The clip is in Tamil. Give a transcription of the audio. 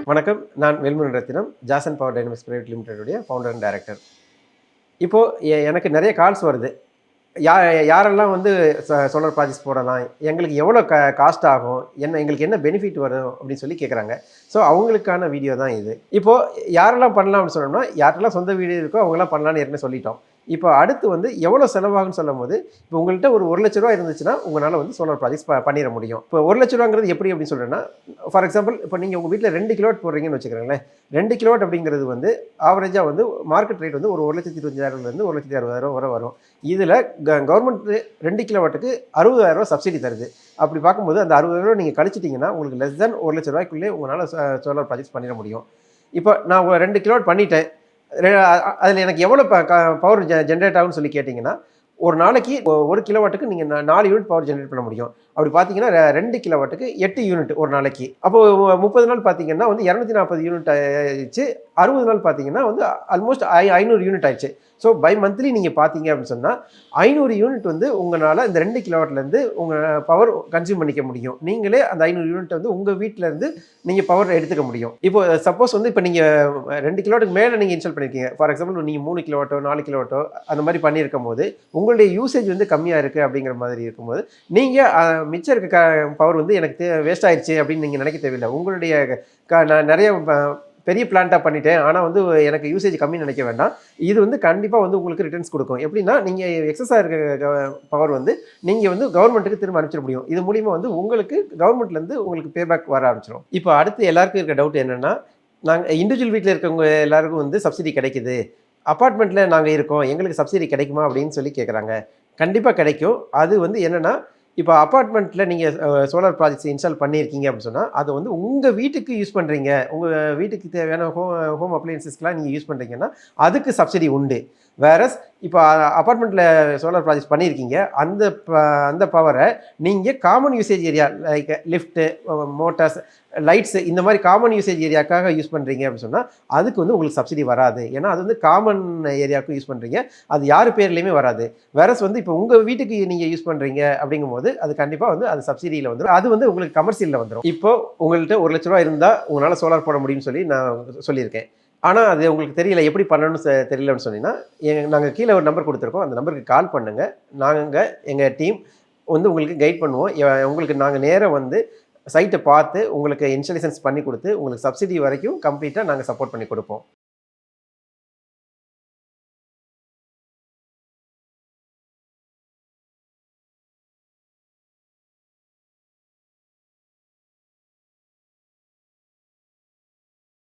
வணக்கம். நான் Velmurugan Rathinam, Jason Power Dynamics Private Limited founder and director. இப்போ எனக்கு நிறைய கால்ஸ் வருது. யா யாரெல்லாம் வந்து சோலார் ப்ராஜெக்ட்ஸ் போடலாம்? எங்களுக்கு எவ்வளோ காஸ்ட் ஆகும்? எங்களுக்கு என்ன பெனிஃபிட் வரும்? அப்படின்னு சொல்லி கேட்குறாங்க. ஸோ அவங்களுக்கான வீடியோ தான் இது. இப்போ யாரெல்லாம் பண்ணலாம் அப்படின்னு சொன்னோம்னா, யாருக்கெல்லாம் சொந்த வீடு இருக்கோ அவங்கலாம் பண்ணலான்னு ஏற்கனவே சொல்லிட்டோம். இப்போ அடுத்து வந்து எவ்வளோ செலவாகும்னு சொல்லும்போது, இப்போ உங்கள்கிட்ட ஒரு ரூ. 1,00,000 இருந்துச்சுன்னா, உங்களால வந்து சோலார் ப்ராஜெக்ட்ஸ் பண்ணிற முடியும். இப்போ ரூ. 1,00,000ங்கிறது எப்படி அப்படின்னு சொல்றேன்னா, ஃபார் எக்ஸாம்பிள் இப்போ நீங்க உங்க வீட்ல 2 கிலோவாட் போடுறீங்கன்னு வச்சுக்கோங்களேன். 2 கிலோவாட் அப்படிங்கிறது வந்து ஆவரேஜா வந்து மார்க்கெட் ரேட் வந்து ஒரு 1,25,000லேருந்து 1,60,000 வரை வரும். இதில் கவர்மெண்ட் 2 கிலோவாட்டுக்கு ரூ. 60,000 சப்சிடி தருது. அப்படி பார்க்கும்போது அந்த ரூ. 60,000 நீங்கள் கழிச்சிட்டிங்கன்னா உங்களுக்கு லெஸ் தென் ரூ. 1,00,000க்குள்ளே உங்களால் சோலார் ப்ராஜெக்ட்ஸ் பண்ணிட முடியும். இப்போ நான் 2 கிலோவாட் பண்ணிட்டேன். அதில் எனக்கு எவ்வளோ பவர் ஜென்ரேட் ஆகும்னு சொல்லி கேட்டிங்கன்னா, ஒரு நாளைக்கு 1 கிலோவாட்டுக்கு நீங்கள் 4 யூனிட் பவர் ஜென்ரேட் பண்ண முடியும். அப்படி பார்த்தீங்கன்னா 2 கிலோவாட்டுக்கு 8 யூனிட் ஒரு நாளைக்கு. அப்போது 30 நாள் பார்த்தீங்கன்னா வந்து 240 யூனிட் ஆயிடுச்சு. 60 நாள் பார்த்தீங்கன்னா வந்து ஆல்மோஸ்ட் 500 யூனிட் ஆயிடுச்சு. ஸோ பை மந்த்லி நீங்கள் பார்த்தீங்க அப்படின்னு சொன்னால் 500 யூனிட் வந்து உங்களால் இந்த 2 கிலோவாட்லேருந்து உங்கள் பவர் கன்சியூம் பண்ணிக்க முடியும். நீங்களே அந்த 500 யூனிட் வந்து உங்கள் வீட்டிலேருந்து நீங்கள் பவர் எடுத்துக்க முடியும். இப்போ சப்போஸ் வந்து இப்போ நீங்கள் 2 கிலோவாட்டுக்கு மேலே நீங்கள் இன்ஸ்டால் பண்ணியிருக்கீங்க. ஃபார் எக்ஸாம்பிள் நீங்கள் 3 கிலோவாட்டோ 4 கிலோவாட்டோ அந்த மாதிரி பண்ணியிருக்கும் போது உங்களுடைய யூசேஜ் வந்து கம்மியாக இருக்குது அப்படிங்கிற மாதிரி இருக்கும்போது நீங்கள் மிச்சம் இருக்க பவர் வந்து எனக்கு வேஸ்ட் ஆயிடுச்சு அப்படின்னு நீங்கள் நினைக்க தேவையில்லை. உங்களுடைய நான் நிறைய பெரிய பிளான்ட்டாக பண்ணிட்டேன், ஆனால் வந்து எனக்கு யூசேஜ் கம்மின்னு நினைக்க வேண்டாம். இது வந்து கண்டிப்பாக வந்து உங்களுக்கு ரிட்டர்ன்ஸ் கொடுக்கும். எப்படின்னா நீங்கள் எக்ஸஸாக இருக்க பவர் வந்து நீங்கள் வந்து கவர்மெண்ட்டுக்கு திரும்ப அனுப்பிச்சிட முடியும். இது மூலிமா வந்து உங்களுக்கு கவர்மெண்ட்லேருந்து உங்களுக்கு பேபேக் வர ஆரம்பிச்சிடும். இப்போ அடுத்து எல்லாருக்கும் இருக்க டவுட் என்னென்னா, நாங்கள் இண்டிவிஜுவல் வீட்டில் இருக்கவங்க எல்லாருக்கும் வந்து சப்சிடி கிடைக்குது, அப்பார்ட்மெண்ட்டில் நாங்கள் இருக்கோம், எங்களுக்கு சப்சிடி கிடைக்குமா அப்படின்னு சொல்லி கேட்குறாங்க. கண்டிப்பாக கிடைக்கும். அது வந்து என்னென்னா, இப்போ அப்பார்ட்மெண்ட்டில் நீங்கள் சோலார் ப்ராஜெக்ட்ஸ் இன்ஸ்டால் பண்ணியிருக்கீங்க அப்படின்னு சொன்னால், அதை வந்து உங்கள் வீட்டுக்கு யூஸ் பண்ணுறீங்க, உங்கள் வீட்டுக்கு தேவையான ஹோம் அப்ளையன்சஸ்க்கெலாம் நீங்கள் யூஸ் பண்ணுறீங்கன்னா அதுக்கு சப்சிடி உண்டு. வேறஸ் இப்போ அப்பார்ட்மெண்ட்டில் சோலார் ப்ராஜெக்ட்ஸ் பண்ணியிருக்கீங்க, அந்த பவரை நீங்கள் common usage area like lift, Motors, lights இந்த மாதிரி காமன் யூசேஜ் ஏரியாக்காக யூஸ் பண்ணுறீங்க அப்படின்னு சொன்னால் அதுக்கு வந்து உங்களுக்கு சப்சிடி வராது. ஏன்னா அது வந்து காமன் ஏரியாவுக்கு யூஸ் பண்ணுறீங்க, அது யார் பேர்லேயுமே வராது. வேறஸ் வந்து இப்போ உங்கள் வீட்டுக்கு நீங்கள் யூஸ் பண்ணுறீங்க அப்படிங்கும்போது அது கண்டிப்பாக வந்து அது சப்சிடியில் வந்துடும். அது வந்து உங்களுக்கு கமர்ஷியலில் வந்துடும். இப்போ உங்கள்கிட்ட ரூ. 1,00,000 இருந்தால் உங்களால் சோலார் போட முடியும்னு சொல்லி நான் சொல்லியிருக்கேன். ஆனால் அது உங்களுக்கு தெரியல, எப்படி பண்ணணும்னு தெரியலன்னு சொன்னீங்கன்னா, நாங்கள் கீழே ஒரு நம்பர் கொடுத்துருக்கோம். அந்த நம்பருக்கு கால் பண்ணுங்கள். நாங்கள் எங்கள் டீம் வந்து உங்களுக்கு கைட் பண்ணுவோம். உங்களுக்கு நாங்கள் நேராக வந்து சைட்டை பார்த்து உங்களுக்கு இன்ஸ்டாலேஷன்ஸ் பண்ணி கொடுத்து உங்களுக்கு சப்சிடி வரைக்கும் கம்ப்ளீட்டாக நாங்கள் சப்போர்ட் பண்ணி கொடுப்போம்.